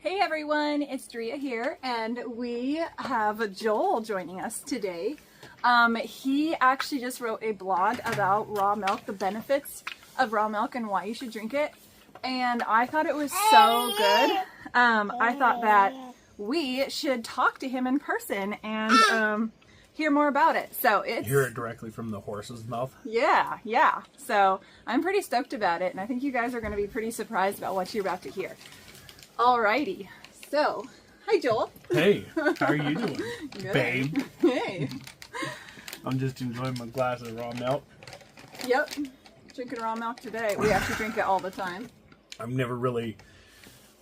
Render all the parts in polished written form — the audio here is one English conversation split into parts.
Hey everyone, it's Drea here, and we have Joel joining us today. He actually just wrote a blog about raw milk, the benefits of raw milk and why you should drink it. And I thought it was so good. I thought that we should talk to him in person and hear more about it. So it's hear it directly from the horse's mouth. Yeah. So I'm pretty stoked about it, and I think you guys are going to be pretty surprised about what you're about to hear. Alrighty, so, hi Joel. Hey, how are you doing, Good. babe? Hey. I'm just enjoying my glass of raw milk. Yep, drinking raw milk today. We actually drink it all the time. I've never really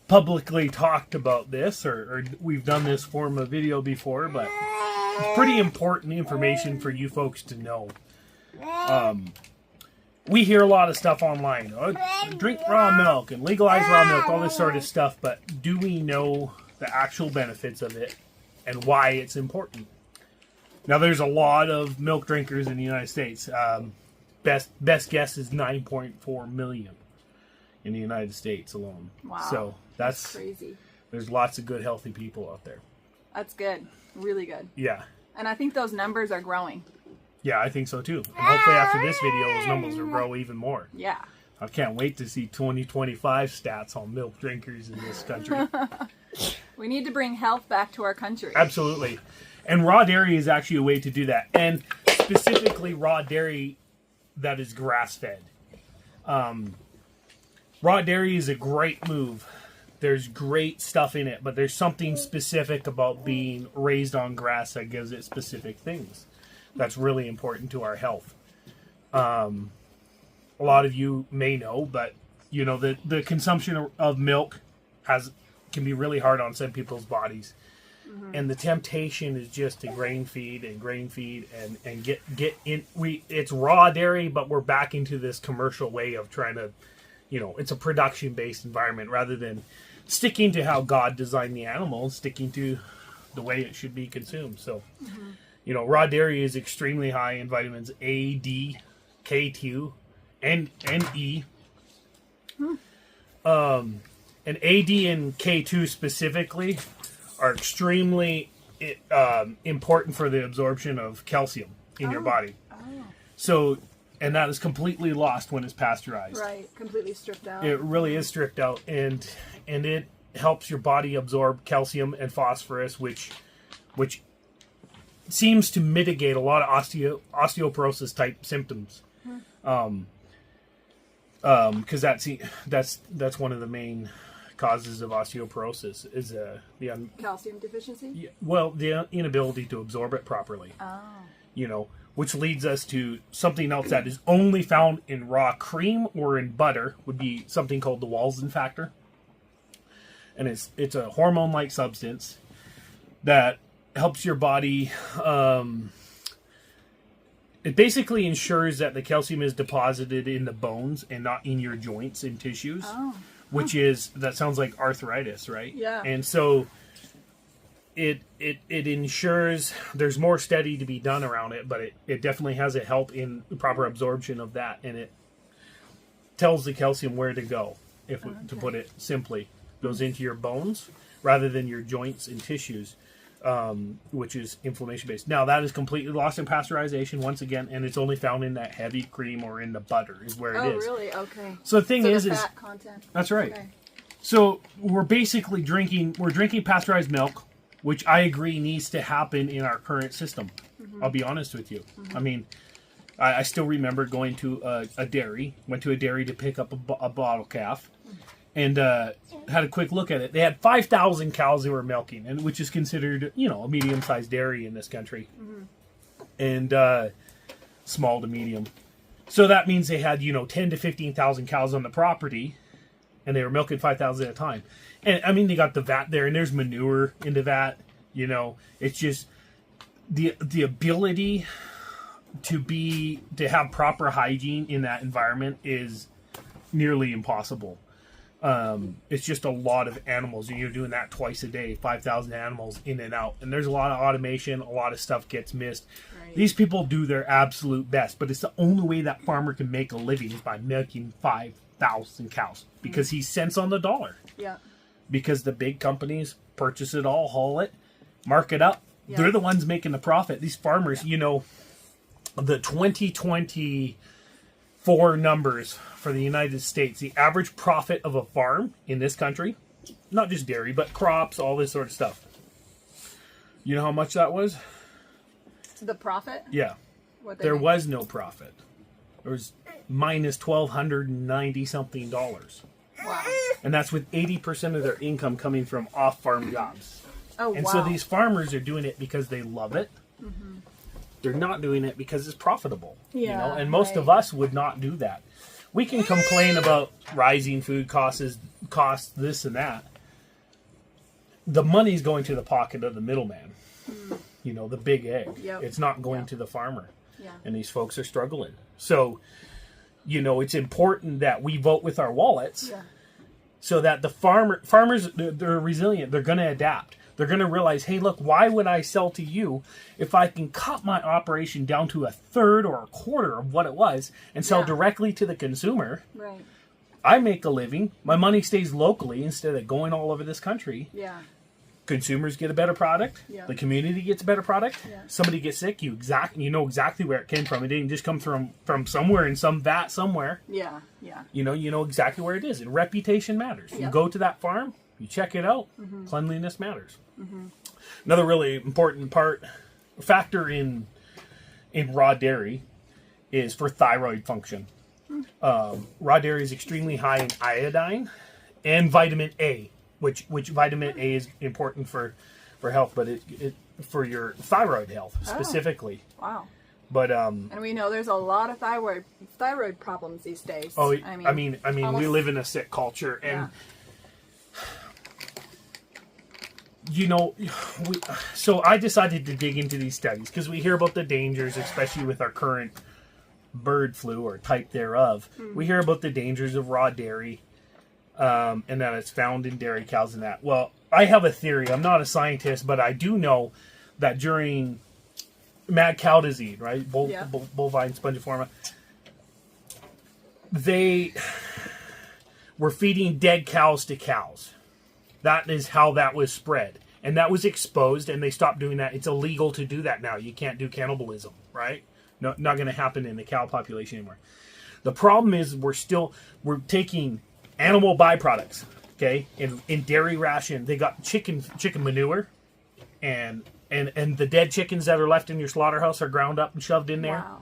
publicly talked about this, or we've done this form of video before, but it's pretty important information for you folks to know. We hear a lot of stuff online. Oh, drink raw milk and legalize raw milk, all this sort of stuff. But do we know the actual benefits of it and why it's important? Now, there's a lot of milk drinkers in the United States. Best guess is 9.4 million in the United States alone. Wow. So that's crazy. There's lots of good, healthy people out there. That's good. Really good. Yeah. And I think those numbers are growing. Yeah, I think so too. And hopefully after this video, those numbers will grow even more. Yeah. I can't wait to see 2025 stats on milk drinkers in this country. We need to bring health back to our country. Absolutely. And raw dairy is actually a way to do that. And specifically raw dairy that is grass-fed. Raw dairy is a great move. There's great stuff in it, but there's something specific about being raised on grass that gives it specific things. That's really important to our health. A lot of you may know, but you know the consumption of milk can be really hard on some people's bodies, and the temptation is just to grain feed and get in. It's raw dairy, but we're back into this commercial way of trying to, it's a production based environment rather than sticking to how God designed the animal, sticking to the way it should be consumed. So. Raw dairy is extremely high in vitamins A, D, K2, and E. And A, D, and K2 specifically are extremely important for the absorption of calcium in your body. So, and that is completely lost when it's pasteurized. Right, completely stripped out. It really is stripped out, and it helps your body absorb calcium and phosphorus, which seems to mitigate a lot of osteoporosis type symptoms, because that's one of the main causes of osteoporosis is the calcium deficiency. the inability to absorb it properly. Which leads us to something else that is only found in raw cream or in butter, would be something called the Walzen factor, and it's a hormone like substance that helps your body. It basically ensures that the calcium is deposited in the bones and not in your joints and tissues, which that sounds like arthritis, right? Yeah. And so it ensures there's more study to be done around it, but it definitely has a help in the proper absorption of that, and it tells the calcium where to go, to put it simply. It goes into your bones rather than your joints and tissues. Which is inflammation based. Now that is completely lost in pasteurization once again, and it's only found in that heavy cream or in the butter is where it is. Oh, really? Okay. So the thing is fat content. That's right. Okay. So we're basically drinking pasteurized milk, which I agree needs to happen in our current system. I'll be honest with you. I mean, I still remember going to a dairy. Went to a dairy to pick up a bottle calf. And had a quick look at it. They had 5,000 cows they were milking, and which is considered, a medium-sized dairy in this country, and small to medium. So that means they had, 10 to 15,000 cows on the property, and they were milking 5,000 at a time. And I mean, they got the vat there, and there's manure in the vat. It's just the ability to have proper hygiene in that environment is nearly impossible. It's just a lot of animals, and you're doing that twice a day, 5,000 animals in and out. And there's a lot of automation, a lot of stuff gets missed. Right. These people do their absolute best, but it's the only way that farmer can make a living is by milking 5,000 cows because he's cents on the dollar. Yeah. because the big companies purchase it all, haul it, mark it up. Yeah. They're the ones making the profit. These farmers, you know, the 2024 numbers for the United States, the average profit of a farm in this country, not just dairy, but crops, all this sort of stuff. You know how much that was? The profit? Yeah. What they There make? was no profit. There was minus $1,290 something dollars. Wow. And that's with 80% of their income coming from off-farm jobs. Oh, And wow. so these farmers are doing it because they love it. They're not doing it because it's profitable. You Yeah, know? And most of right. us would not do that. We can complain about rising food costs, this and that. The money's going to the pocket of the middleman. You know, the big egg. Yep. It's not going Yep. to the farmer. Yeah. And these folks are struggling. So, you know, it's important that we vote with our wallets. Yeah. So that the farmers, they're resilient. They're going to adapt. They're going to realize, hey, look, why would I sell to you if I can cut my operation down to a third or a quarter of what it was and sell Yeah. directly to the consumer? Right. I make a living. My money stays locally instead of going all over this country. Yeah. Consumers get a better product. Yeah. The community gets a better product. Yeah. Somebody gets sick, you know exactly where it came from. It didn't just come from somewhere in some vat somewhere. Yeah. Yeah. You know exactly where it is. And reputation matters. You Yep. go to that farm, you check it out. Cleanliness matters. Another really important factor in raw dairy is for thyroid function. Raw dairy is extremely high in iodine and vitamin A, which vitamin A is important for health, but it for your thyroid health specifically. Wow. But And we know there's a lot of thyroid problems these days. I mean, we almost- live in a sick culture, and Yeah. you know, so I decided to dig into these studies because we hear about the dangers, especially with our current bird flu or type thereof. We hear about the dangers of raw dairy, and that it's found in dairy cows and that. Well, I have a theory. I'm not a scientist, but I do know that during mad cow disease, right, Yeah. bovine spongiforma, they were feeding dead cows to cows. That is how that was spread. And that was exposed, and they stopped doing that. It's illegal to do that now. You can't do cannibalism, right? No, not going to happen in the cow population anymore. The problem is we're taking animal byproducts, okay? In dairy ration, they got chicken manure, and the dead chickens that are left in your slaughterhouse are ground up and shoved in there. Wow.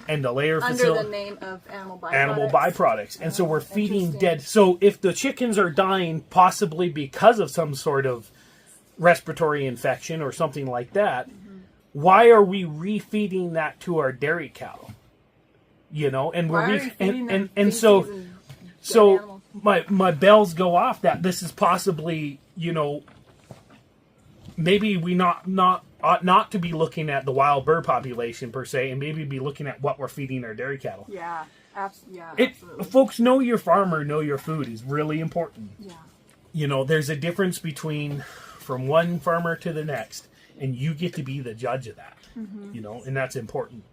And the layer Under facility the name of animal byproducts. animal byproducts. And so we're feeding Interesting. dead. So if the chickens are dying possibly because of some sort of respiratory infection or something like that, why are we refeeding that to our dairy cow? You know, and Why are we feeding them feces and dead animals? my bells go off that this is possibly, you know, maybe we ought not to be looking at the wild bird population per se, and maybe be looking at what we're feeding our dairy cattle. Yeah. Absolutely. Folks, know your farmer, know your food is really important. Yeah. You know, there's a difference between from one farmer to the next, and you get to be the judge of that. You know, and that's important.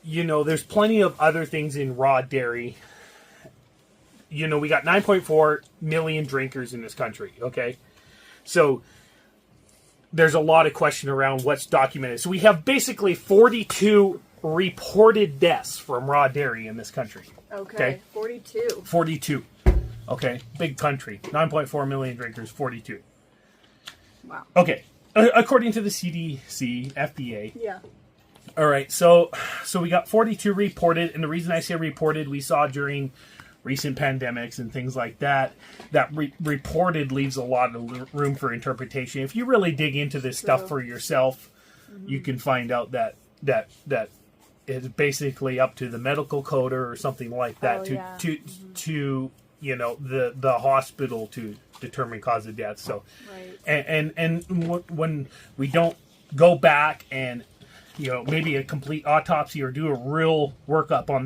You know, there's plenty of other things in raw dairy. You know, we got 9.4 million drinkers in this country, okay? So there's a lot of question around what's documented. So we have basically 42 reported deaths from raw dairy in this country. Okay. 42. 42. Okay, big country. 9.4 million drinkers, 42. Wow. Okay, according to the CDC, FDA. Yeah. All right, so we got 42 reported, and the reason I say reported, we saw during recent pandemics and things like that, reported leaves a lot of room for interpretation. If you really dig into this stuff for yourself, you can find out that it's basically up to the medical coder or something like that to you know the hospital to determine cause of death. So, Right. and when we don't go back and, you know, maybe a complete autopsy or do a real workup on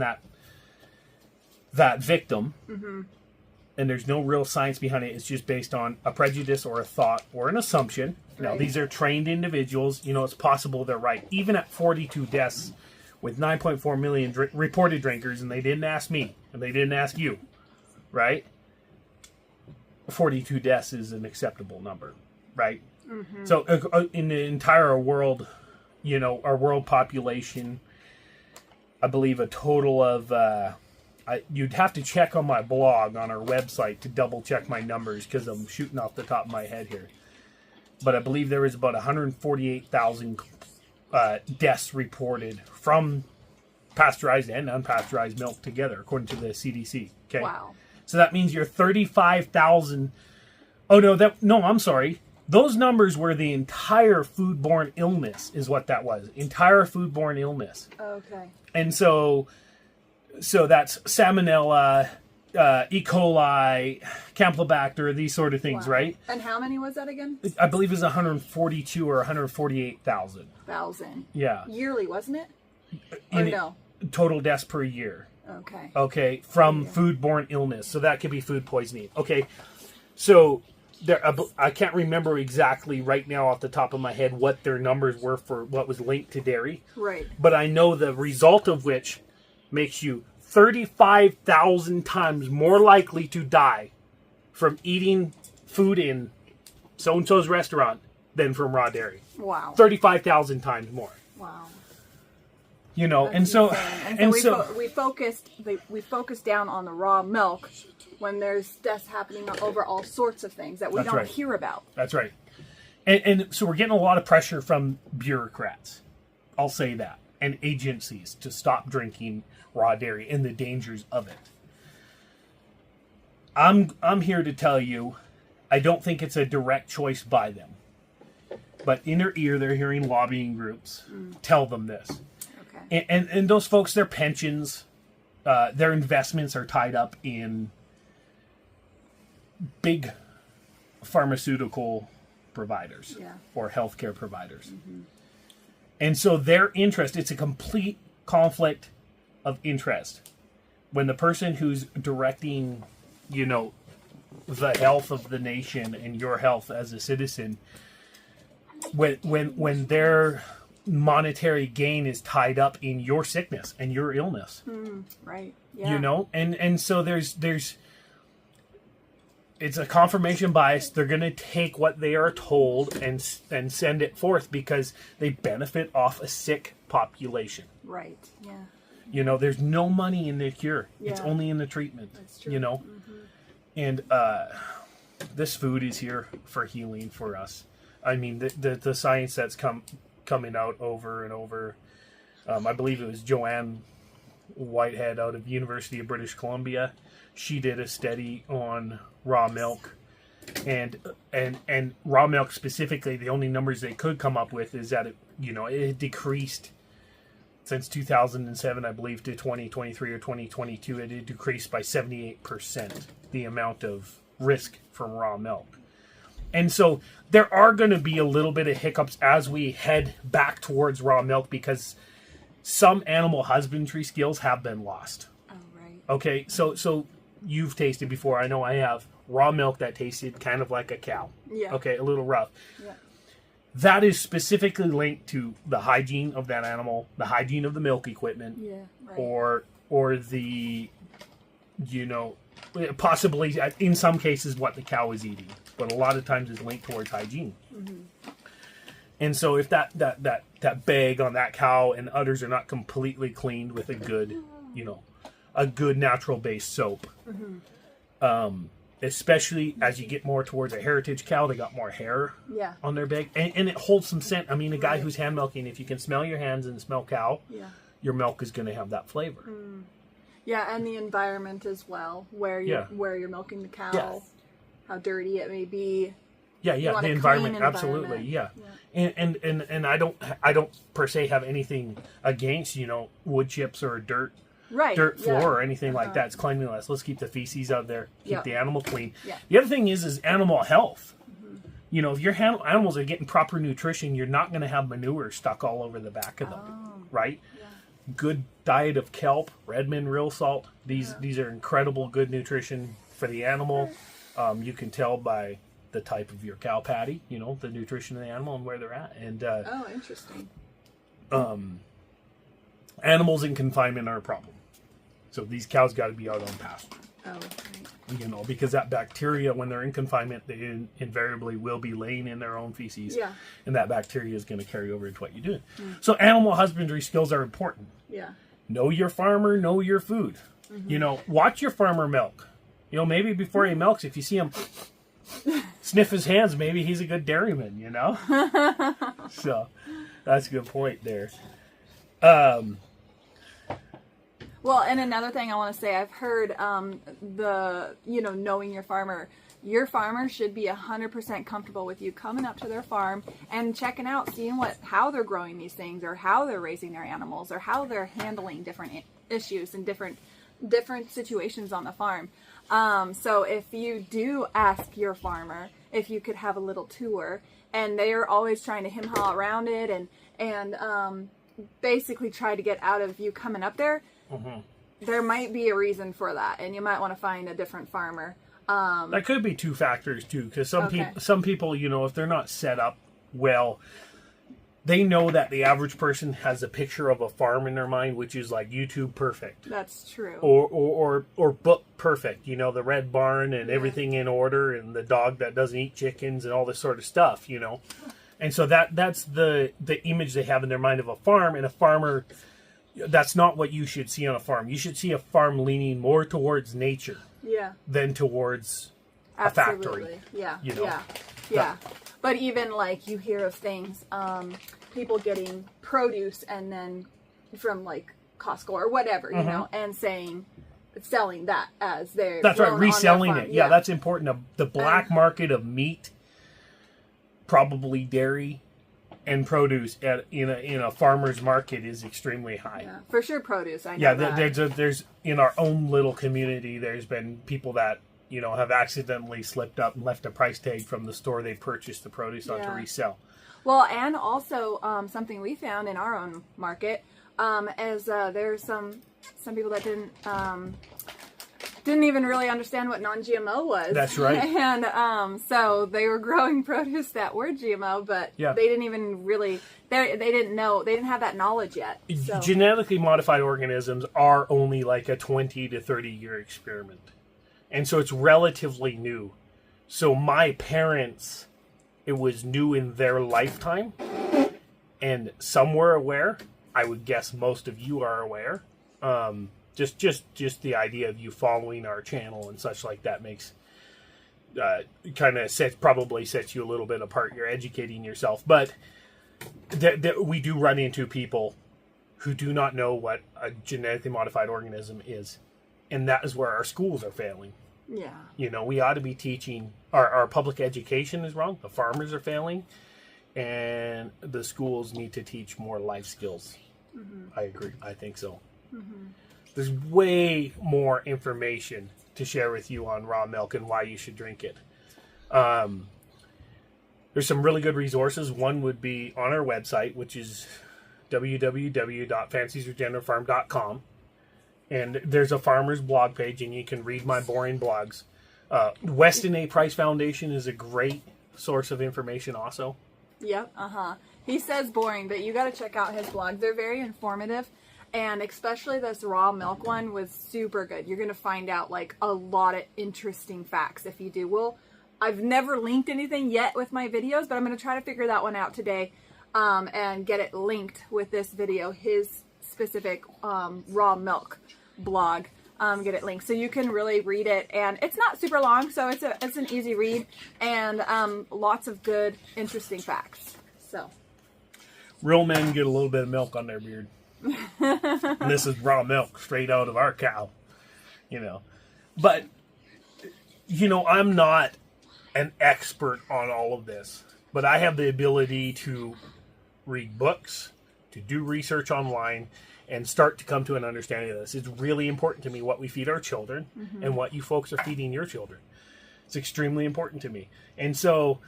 that victim, and there's no real science behind it, it's just based on a prejudice or a thought or an assumption. Now, Right. these are trained individuals. You know, it's possible they're right. Even at 42 deaths with 9.4 million reported drinkers, and they didn't ask me, and they didn't ask you, right? 42 deaths is an acceptable number, right? So in the entire world, our world population, I believe a total of, you'd have to check on my blog on our website to double check my numbers because I'm shooting off the top of my head here. But I believe there was about 148,000 deaths reported from pasteurized and unpasteurized milk together, according to the CDC. Okay. Wow. So that means you're 35,000. Oh, no, I'm sorry. Those numbers were the entire foodborne illness is what that was. Entire foodborne illness. Okay. And so that's salmonella, E. coli, Campylobacter, these sort of things, Wow. right? And how many was that again? I believe it was 142 or 148,000. 1,000. Yeah. Yearly, wasn't it? Or no? Total deaths per year. Okay. Okay, from foodborne illness. So that could be food poisoning. Okay, so I can't remember exactly right now off the top of my head what their numbers were for what was linked to dairy. Right. But I know the result of which makes you 35,000 times more likely to die from eating food in so-and-so's restaurant than from raw dairy. Wow. 35,000 times more. Wow. And That's so, insane. we focused down on the raw milk when there's deaths happening over all sorts of things that we That's don't right. hear about. That's right. And so we're getting a lot of pressure from bureaucrats. I'll say that. And agencies to stop drinking raw dairy and the dangers of it. I'm here to tell you, I don't think it's a direct choice by them. But in their ear, they're hearing lobbying groups tell them this. Okay. And those folks, their pensions, their investments are tied up in big pharmaceutical providers or healthcare providers. And so their interest, it's a complete conflict of interest. When the person who's directing, the health of the nation and your health as a citizen, when their monetary gain is tied up in your sickness and your illness. Right. Yeah. And so there's it's a confirmation bias. They're going to take what they are told and send it forth because they benefit off a sick population. Right. Yeah. There's no money in the cure. It's Yeah. only in the treatment. That's true. And this food is here for healing for us. I mean, the science that's coming out over and over. I believe it was Joanne Whitehead out of University of British Columbia. She did a study on raw milk, and raw milk specifically. The only numbers they could come up with is that it decreased since 2007, I believe, to 2023 or 2022. It had decreased by 78% the amount of risk from raw milk. And so there are going to be a little bit of hiccups as we head back towards raw milk because some animal husbandry skills have been lost. Oh, right. Okay, so you've tasted before. I know I have raw milk that tasted kind of like a cow. Yeah. Okay, a little rough. Yeah. That is specifically linked to the hygiene of that animal, the hygiene of the milk equipment, Yeah. Right. or the, possibly in some cases what the cow is eating, but a lot of times it's linked towards hygiene. And so if that bag on that cow and udders are not completely cleaned with a good natural based soap, especially as you get more towards a heritage cow, they got more hair Yeah. on their bag, and it holds some scent. I mean, a guy who's hand milking, if you can smell your hands and smell cow, Yeah. your milk is going to have that flavor. Yeah, and the environment as well, where you're milking the cow, Yeah. how dirty it may be. Yeah, You want the a environment, clean absolutely, environment. yeah. And I don't per se have anything against wood chips or dirt Right. floor yeah. or anything like that. It's cleanliness. Let's keep the feces out there, keep Yeah. the animal clean. Yeah. The other thing is animal health. If your animals are getting proper nutrition, you're not going to have manure stuck all over the back of them, right? Good diet of kelp, Redmond real salt. These are incredible good nutrition for the animal. You can tell by the type of your cow patty, the nutrition of the animal and where they're at. And Oh, interesting. animals in confinement are a problem. So these cows got to be out on pasture. Oh, right. You know, because that bacteria, when they're in confinement, they invariably will be laying in their own feces. Yeah. And that bacteria is going to carry over into what you do. So animal husbandry skills are important. Yeah. Know your farmer, know your food. You know, watch your farmer milk. You know, maybe before he milks, if you see him sniff his hands, maybe he's a good dairyman, you know? So, that's a good point there. Well, and another thing I want to say, I've heard knowing your farmer. Your farmer should be 100% comfortable with you coming up to their farm and checking out, seeing how they're growing these things, or how they're raising their animals, or how they're handling different issues and different situations on the farm. So if you do ask your farmer if you could have a little tour, and they are always trying to hem-haw around it and basically try to get out of you coming up there, there might be a reason for that, and you might want to find a different farmer. That could be two factors too, because some people, you know, if they're not set up well, they know that the average person has a picture of a farm in their mind, which is like YouTube perfect. That's true. Or book perfect. You know, the red barn and everything in order, and the dog that doesn't eat chickens and all this sort of stuff. You know, and so that's the image they have in their mind of a farm. And a farmer, that's not what you should see on a farm. You should see a farm leaning more towards nature. Yeah. Than towards Absolutely. a factory. Yeah. You know? Yeah. But even like you hear of things, people getting produce and then from like Costco or whatever, you know, and selling that as their. That's right, reselling it. Yeah, that's important. The black market of meat, probably dairy, and produce in a farmer's market is extremely high. Yeah, for sure, produce. I know that. There's in our own little community, there's been people that, you know, have accidentally slipped up and left a price tag from the store they purchased the produce on to resell. Well, and also something we found in our own market is there's some people that didn't even really understand what non-GMO was. That's right. And so they were growing produce that were GMO, but they didn't even really, they didn't know, they didn't have that knowledge yet. So. Genetically modified organisms are only like a 20 to 30 year experiment. And so it's relatively new. So my parents, it was new in their lifetime. And some were aware. I would guess most of you are aware. Just the idea of you following our channel and such like that makes probably sets you a little bit apart. You're educating yourself, but we do run into people who do not know what a genetically modified organism is, and that is where our schools are failing. Yeah, you know, we ought to be teaching. Our public education is wrong. The farmers are failing, and the schools need to teach more life skills. I agree. I think so. There's way more information to share with you on raw milk and why you should drink it. There's some really good resources. One would be on our website, which is www.fanciesregenerafarm.com. And there's a farmer's blog page, and you can read my boring blogs. Weston A. Price Foundation is a great source of information also. Yep, He says boring, but you got to check out his blog. They're very informative. And especially this raw milk one was super good. You're going to find out like a lot of interesting facts if you do. Well, I've never linked anything yet with my videos, but I'm going to try to figure that one out today and get it linked with this video, his specific raw milk blog. Get it linked so you can really read it, and it's not super long, so it's an easy read, and lots of good, interesting facts. So, real men get a little bit of milk on their beard. And this is raw milk straight out of our cow, you know. But, you know, I'm not an expert on all of this, but I have the ability to read books, to do research online, and start to come to an understanding of this. It's really important to me what we feed our children and what you folks are feeding your children. It's extremely important to me. And so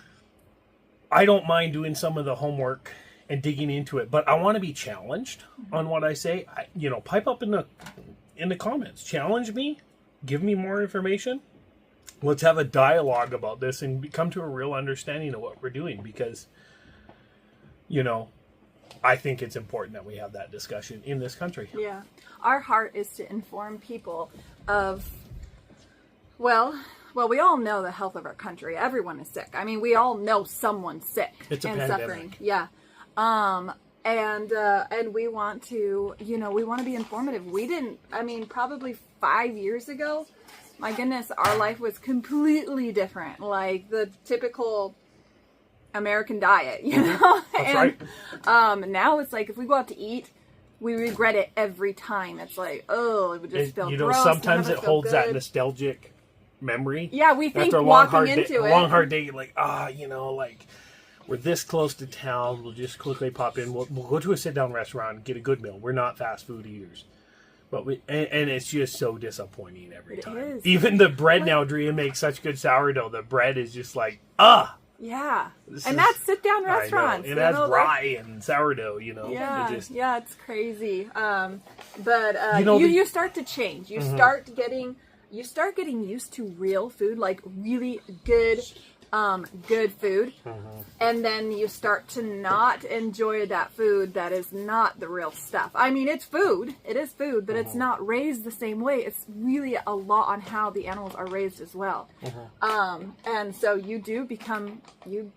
I don't mind doing some of the homework and digging into it, but I want to be challenged on what I say. Pipe up in the comments, challenge me, give me more information. Let's have a dialogue about this and come to a real understanding of what we're doing, because, you know, I think it's important that we have that discussion in this country. Yeah, our heart is to inform people of Well, we all know the health of our country. Everyone is sick. I mean, we all know someone's sick It's a and pandemic. suffering. Yeah. And we want to, we want to be informative. We didn't, I mean, probably 5 years ago, my goodness, our life was completely different. Like the typical American diet, That's and, right. now it's like if we go out to eat, we regret it every time. It's like, oh, it would just feel gross. None Sometimes of it us feel holds that good. nostalgic memory. Yeah, we think After a walking into a it. long hard day, like like we're this close to town. We'll just quickly pop in. We'll go to a sit down restaurant and get a good meal. We're not fast food eaters, but and it's just so disappointing every time. It is. Even the bread now, Drea makes such good sourdough. The bread is just like Yeah, This and is- that's sit down I know. restaurants. It has rye and sourdough. Yeah, It just- yeah, it's crazy. But the- you start to change. You start getting used to real food, like really good food, and then you start to not enjoy that food that is not the real stuff. I mean, it's food. It is food, but it's not raised the same way. It's really a lot on how the animals are raised as well. And so you do become, you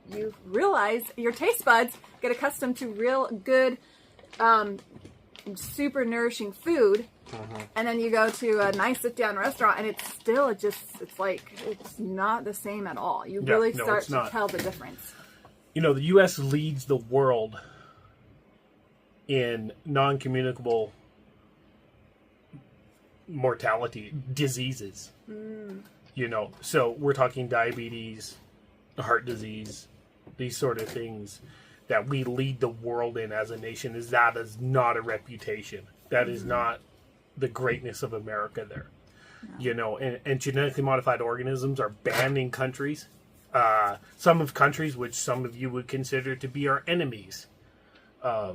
realize your taste buds get accustomed to real good, super nourishing food. And then you go to a nice sit-down restaurant, and it's not the same at all. You Yeah, really no, start it's to not. tell the difference. The U.S. leads the world in non-communicable mortality diseases. So we're talking diabetes, heart disease, these sort of things that we lead the world in as a nation. That is not a reputation. That is not the greatness of America there. And genetically modified organisms are banned in countries. Some of countries which some of you would consider to be our enemies. Our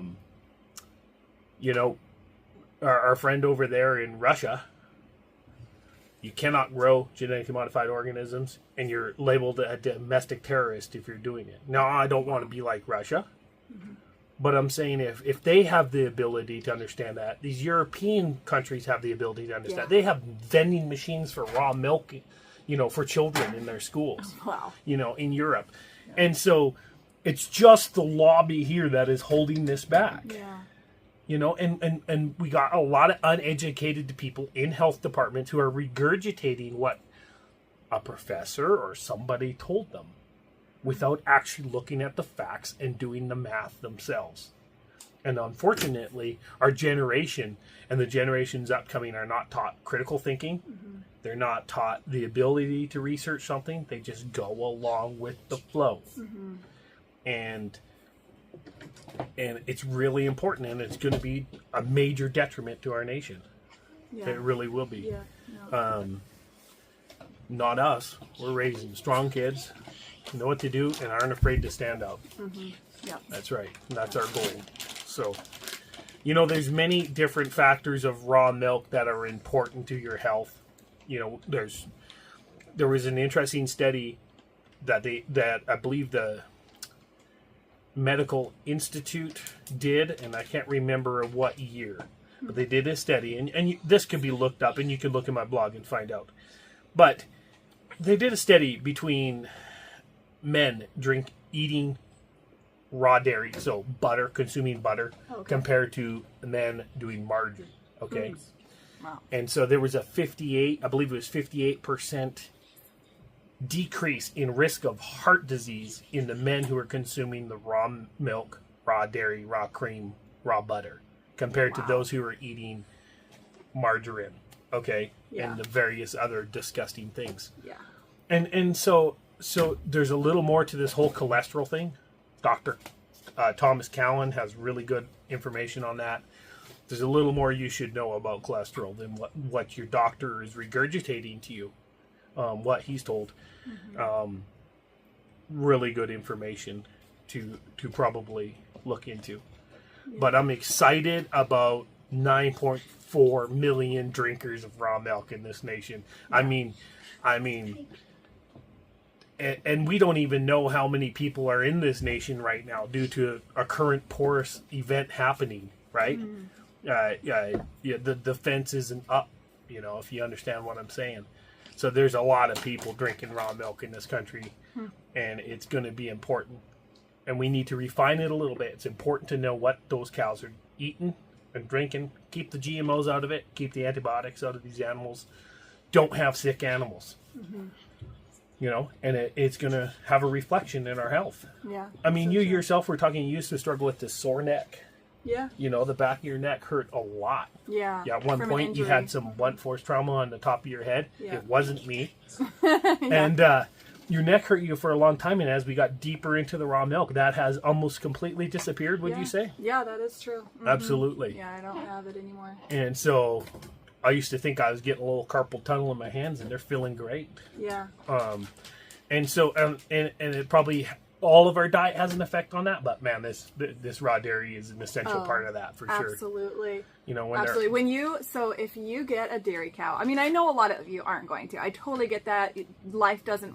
friend over there in Russia, you cannot grow genetically modified organisms, and you're labeled a domestic terrorist if you're doing it. Now, I don't want to be like Russia, but I'm saying if they have the ability to understand that, these European countries have the ability to understand. Yeah. They have vending machines for raw milk, for children in their schools. Wow. In Europe. And so it's just the lobby here that is holding this back. Yeah. And we got a lot of uneducated people in health departments who are regurgitating what a professor or somebody told them without actually looking at the facts and doing the math themselves. And unfortunately, our generation and the generations upcoming are not taught critical thinking. They're not taught the ability to research something. They just go along with the flow. And it's really important, and it's going to be a major detriment to our nation. Yeah. It really will be. Yeah. No. Not us. We're raising strong kids, know what to do, and aren't afraid to stand up. Yeah. That's right. That's our goal. So, there's many different factors of raw milk that are important to your health. There was an interesting study that I believe the Medical Institute did, and I can't remember what year, but they did a study, and this could be looked up, and you can look at my blog and find out. But they did a study between men eating raw dairy, so butter, consuming butter, compared to men doing margarine. Okay. Wow. And so there was a 58% decrease in risk of heart disease in the men who are consuming the raw milk, raw dairy, raw cream, raw butter, compared to those who are eating margarine, and the various other disgusting things. Yeah. And so there's a little more to this whole cholesterol thing. Dr. Thomas Cowan has really good information on that. There's a little more you should know about cholesterol than what your doctor is regurgitating to you, what he's told. Really good information to probably look into. But I'm excited about 9.4 million drinkers of raw milk in this nation. I mean, and we don't even know how many people are in this nation right now due to a current porous event happening, right? The fence isn't up, if you understand what I'm saying. So there's a lot of people drinking raw milk in this country, and it's going to be important. And we need to refine it a little bit. It's important to know what those cows are eating and drinking. Keep the GMOs out of it. Keep the antibiotics out of these animals. Don't have sick animals. You know, and it's going to have a reflection in our health. Yeah. I mean, so you true. yourself were talking, you used to struggle with this sore neck. Yeah. You know, the back of your neck hurt a lot. Yeah. Yeah, at one From an point you injury. had some blunt force trauma on the top of your head. Yeah. It wasn't me. Yeah. And your neck hurt you for a long time, and as we got deeper into the raw milk, that has almost completely disappeared, would Yeah. you say? Yeah, that is true. Mhm. Absolutely. Yeah, I don't have it anymore. And so I used to think I was getting a little carpal tunnel in my hands, and they're feeling great. Yeah. And so, and it probably, all of our diet has an effect on that, but man, this raw dairy is an essential part of that for sure. Absolutely. You know, when Absolutely. If you get a dairy cow, I mean, I know a lot of you aren't going to. I totally get that. Life doesn't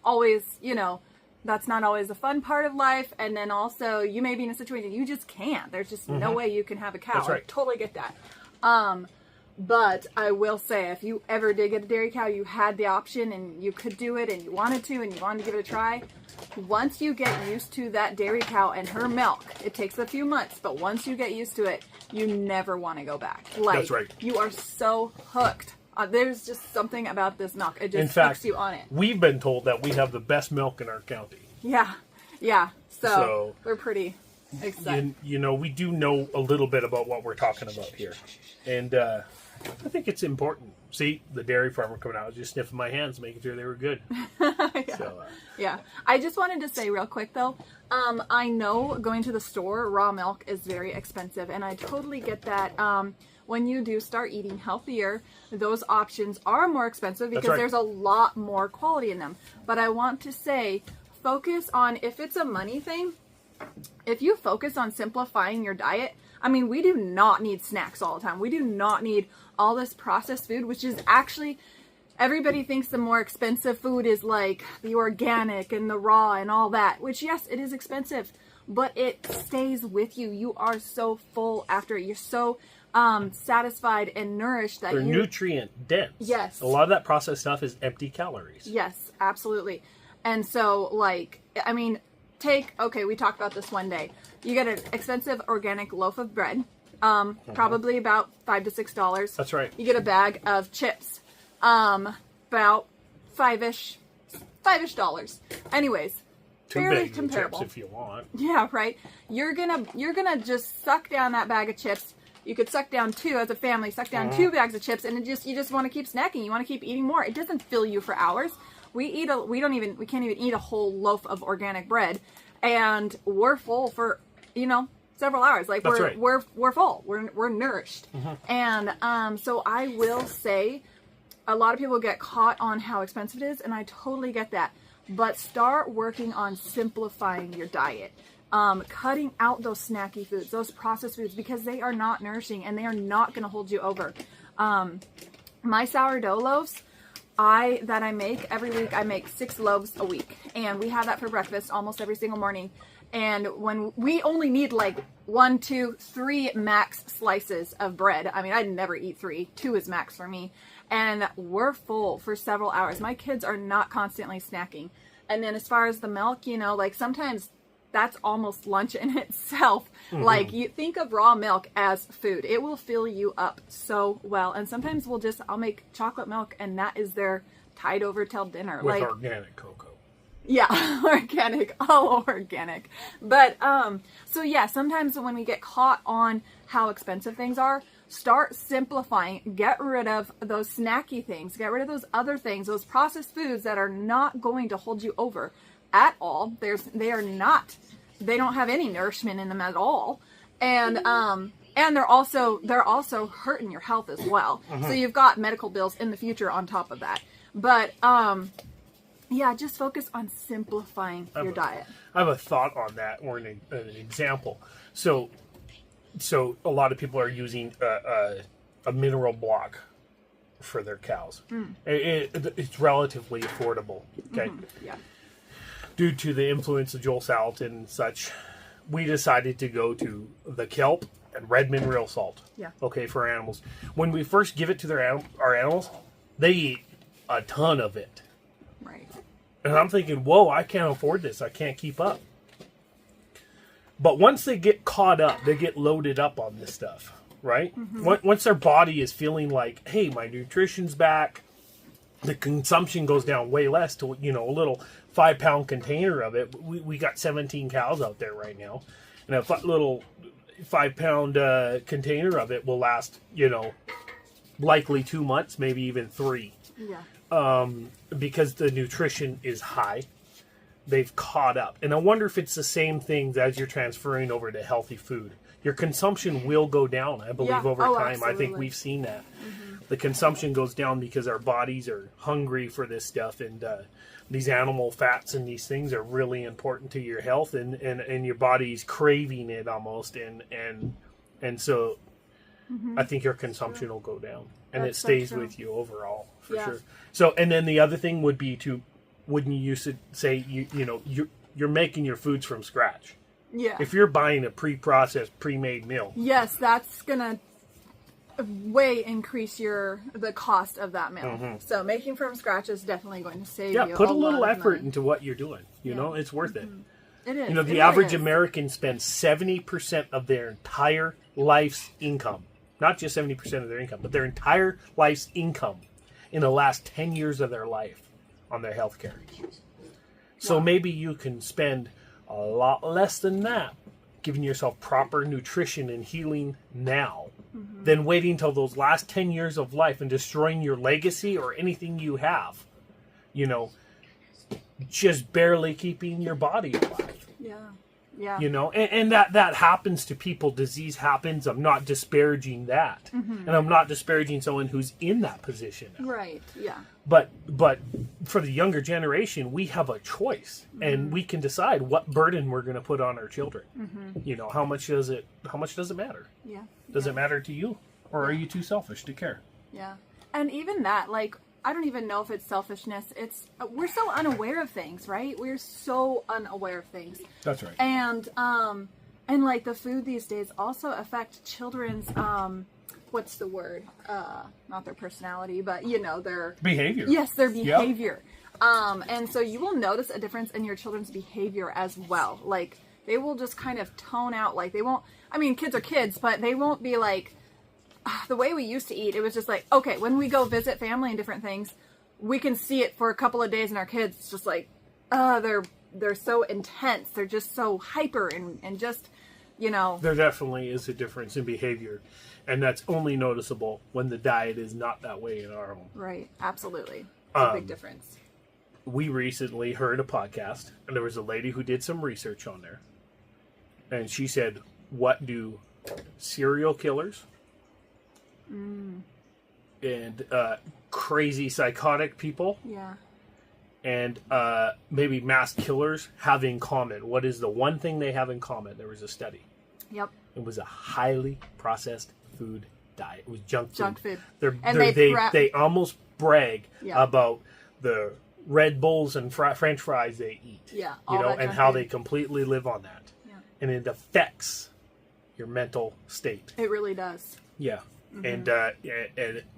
always, you know, that's not always a fun part of life. And then also, you may be in a situation you just can't. There's just no way you can have a cow. That's right. I totally get that. But I will say, if you ever did get a dairy cow, you had the option and you could do it and you wanted to give it a try. Once you get used to that dairy cow and her milk, it takes a few months, but once you get used to it, you never want to go back. Like, That's right. You are so hooked. There's just something about this milk. It just in fact, hooks you on it. we've been told that we have the best milk in our county. Yeah. Yeah. So So- we're pretty excited. You know, we do know a little bit about what we're talking about here. And I think it's important. See, the dairy farmer coming out, just sniffing my hands, making sure they were good. Yeah. So, Yeah. I just wanted to say real quick though, I know going to the store, raw milk is very expensive, and I totally get that. When you do start eating healthier, those options are more expensive because right. there's a lot more quality in them. But I want to say, focus on, if it's a money thing, if you focus on simplifying your diet, I mean, we do not need snacks all the time. We do not need all this processed food, which is actually, everybody thinks the more expensive food is like the organic and the raw and all that, which yes, it is expensive, but it stays with you. You are so full after it. You're so satisfied and nourished that they're you... nutrient dense. Yes. A lot of that processed stuff is empty calories. Yes, absolutely. And so, like, I mean, okay, we talked about this one day. You get an expensive organic loaf of bread, probably about $5 to $6. That's right. You get a bag of chips, about $5-ish. Anyways, Two fairly bags of comparable. chips if you want. Yeah, right. You're gonna just suck down that bag of chips. You could suck down two as a family, suck down 2 bags of chips, and you just want to keep snacking. You want to keep eating more. It doesn't fill you for hours. We can't even eat a whole loaf of organic bread, and we're full for, several hours. Like That's right. we're full. We're nourished. And so I will say, a lot of people get caught on how expensive it is, and I totally get that. But start working on simplifying your diet. Cutting out those snacky foods, those processed foods, because they are not nourishing and they are not going to hold you over. My sourdough loaves that I make every week, I make 6 loaves a week, and we have that for breakfast almost every single morning. And when we only need like 1, 2, 3 max slices of bread. I mean, I'd never eat 3. 2 is max for me. And we're full for several hours. My kids are not constantly snacking. And then as far as the milk, like sometimes that's almost lunch in itself. Like, you think of raw milk as food. It will fill you up so well. And sometimes I'll make chocolate milk, and that is their tide over till dinner. With organic cocoa. Yeah, organic, all organic. But, so yeah, sometimes when we get caught on how expensive things are, start simplifying. Get rid of those snacky things. Get rid of those other things, those processed foods that are not going to hold you over at all. They don't have any nourishment in them at all. And they're also hurting your health as well. So you've got medical bills in the future on top of that. But, yeah, just focus on simplifying your diet. I have a thought on that, or an example. So a lot of people are using a mineral block for their cows. It's relatively affordable. Okay. Yeah. Due to the influence of Joel Salatin and such, we decided to go to the kelp and red mineral salt. Yeah. Okay, for animals. When we first give it to our animals, they eat a ton of it. Right. And I'm thinking, whoa, I can't afford this. I can't keep up. But once they get caught up, they get loaded up on this stuff, right? Once their body is feeling like, hey, my nutrition's back, the consumption goes down way less to, a little 5-pound container of it. We got 17 cows out there right now. And a little 5-pound container of it will last, likely 2 months, maybe even 3. Yeah. Because the nutrition is high. They've caught up. And I wonder if it's the same thing as you're transferring over to healthy food. Your consumption will go down, I believe, over time. Absolutely. I think we've seen that. The consumption goes down because our bodies are hungry for this stuff, and these animal fats and these things are really important to your health, and your body's craving it almost, and so I think your consumption will go down, and That's it so stays true. with you overall for Yeah. sure. So, and then the other thing would be wouldn't you say you're making your foods from scratch? Yeah. If you're buying a pre-processed, pre-made meal, Yes, that's gonna way increase the cost of that meal. So making from scratch is definitely going to save you. put a lot little of effort money. into what you're doing. You know, it's worth it. It is. The It really average is. American spends 70% of their entire life's income, not just 70% of their income, but their entire life's income in the last 10 years of their life on their health care. So maybe you can spend a lot less than that giving yourself proper nutrition and healing now than waiting till those last 10 years of life and destroying your legacy or anything you have. Just barely keeping your body alive. Yeah. Yeah. And that happens to people. Disease happens. I'm not disparaging that. And I'm not disparaging someone who's in that position now. Right. Yeah. But for the younger generation, we have a choice, and we can decide what burden we're going to put on our children. How much does it matter? Yeah. Does it matter to you, or are you too selfish to care? Yeah. And even that, like, I don't even know if it's selfishness. It's we're so unaware of things, right? We're so unaware of things. That's right. And like the food these days also affect children's what's the word? Not their personality, but their Behavior. Yes, their behavior. And so you will notice a difference in your children's behavior as well. Like they will just kind of tone out. Like they won't. I mean, kids are kids, but they won't be like the way we used to eat. It was just like, okay, when we go visit family and different things, we can see it for a couple of days, and our kids it's just like, they're so intense. They're just so hyper and just, There definitely is a difference in behavior, and that's only noticeable when the diet is not that way in our home. Right. Absolutely. A big difference. We recently heard a podcast, and there was a lady who did some research on there, and she said, what do serial killers and crazy psychotic people Yeah. and maybe mass killers have in common? What is the one thing they have in common? There was a study. Yep. It was a highly processed food diet. It was junk food. Junk food. And they they almost brag Yeah. about the Red Bulls and French fries they eat. Yeah, all that and junk how food. they completely live on that. Yeah. And it affects your mental state. It really does. Yeah. Mm-hmm. And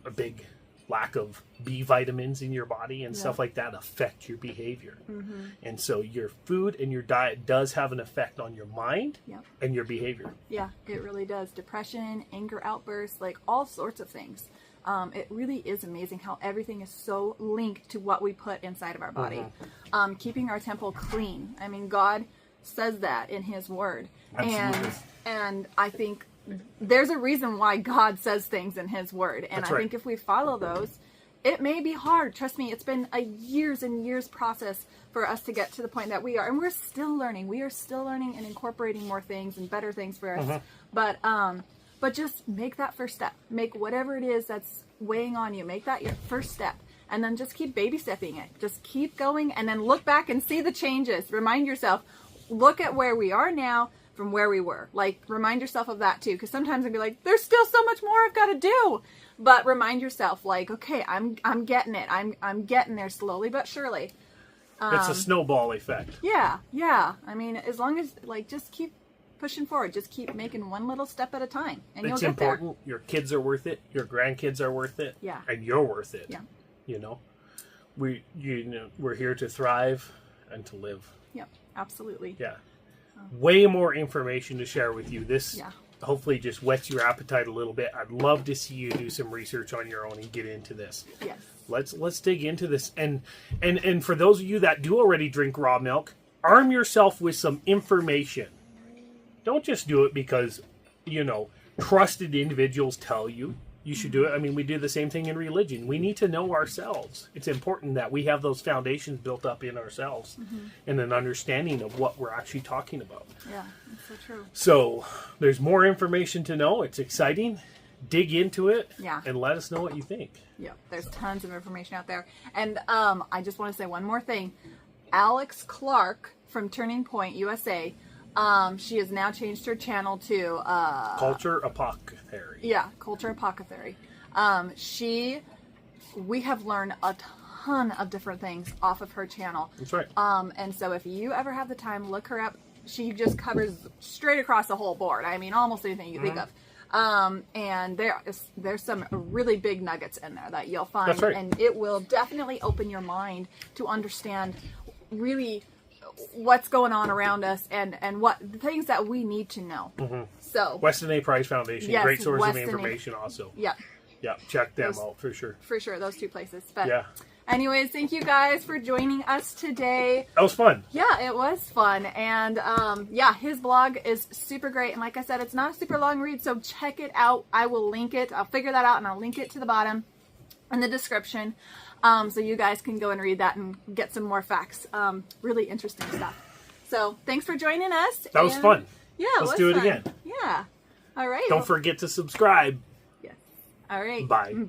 a big lack of B vitamins in your body and stuff like that affect your behavior. Mm-hmm. And so your food and your diet does have an effect on your mind Yep. and your behavior. Yeah, it really does. Depression, anger outbursts, like all sorts of things. It really is amazing how everything is so linked to what we put inside of our body. Keeping our temple clean. I mean, God says that in His Word. Absolutely. And I think there's a reason why God says things in His Word. And That's I right. think if we follow those, it may be hard. Trust me, it's been a years and years process for us to get to the point that we are. And we're still learning. We are still learning and incorporating more things and better things for us. But just make that first step. Make whatever it is that's weighing on you. Make that your first step. And then just keep baby stepping it. Just keep going and then look back and see the changes. Remind yourself, look at where we are now from where we were. Like, remind yourself of that too. Because sometimes I'd be like, there's still so much more I've got to do. But remind yourself, like, okay, I'm getting it. I'm getting there slowly but surely. It's a snowball effect. Yeah, yeah. I mean, as long as, like, just keep pushing forward. Just keep making one little step at a time. And It's you'll get important. Your kids are worth it. Your grandkids are worth it. Yeah. And you're worth it. Yeah. You know? we're here to thrive and to live. Yep, absolutely. Yeah. Way more information to share with you. This Yeah. hopefully just whets your appetite a little bit. I'd love to see you do some research on your own and get into this. Yes. Let's dig into this. And for those of you that do already drink raw milk, arm yourself with some information. Don't just do it because, trusted individuals tell you should do it. I mean, we do the same thing in religion. We need to know ourselves. It's important that we have those foundations built up in ourselves and an understanding of what we're actually talking about. Yeah, that's so true. So there's more information to know. It's exciting. Dig into it and let us know what you think. Yeah, there's tons of information out there. And I just want to say one more thing. Alex Clark from Turning Point USA, she has now changed her channel to Culture Apothecary. Yeah, Culture Apothecary. We have learned a ton of different things off of her channel. That's right. And so if you ever have the time, look her up. She just covers straight across the whole board. I mean, almost anything you think of. And there's some really big nuggets in there that you'll find. That's right. And it will definitely open your mind to understand really what's going on around us and what the things that we need to know. So Weston A. Price Foundation, Yes, great source Weston of A. information also. yeah, Check them out for sure. for sure, those two places. But Yeah. anyways, thank you guys for joining us today. That was fun. Yeah, it was fun. And his blog is super great. And like I said, it's not a super long read, so check it out. I will link it. I'll figure that out and I'll link it to the bottom in the description. So you guys can go and read that and get some more facts. Really interesting stuff. So thanks for joining us. That was fun. Yeah, Let's it was do it fun. again. Yeah. All right. Don't forget to subscribe. Yes. All right. Bye. Bye.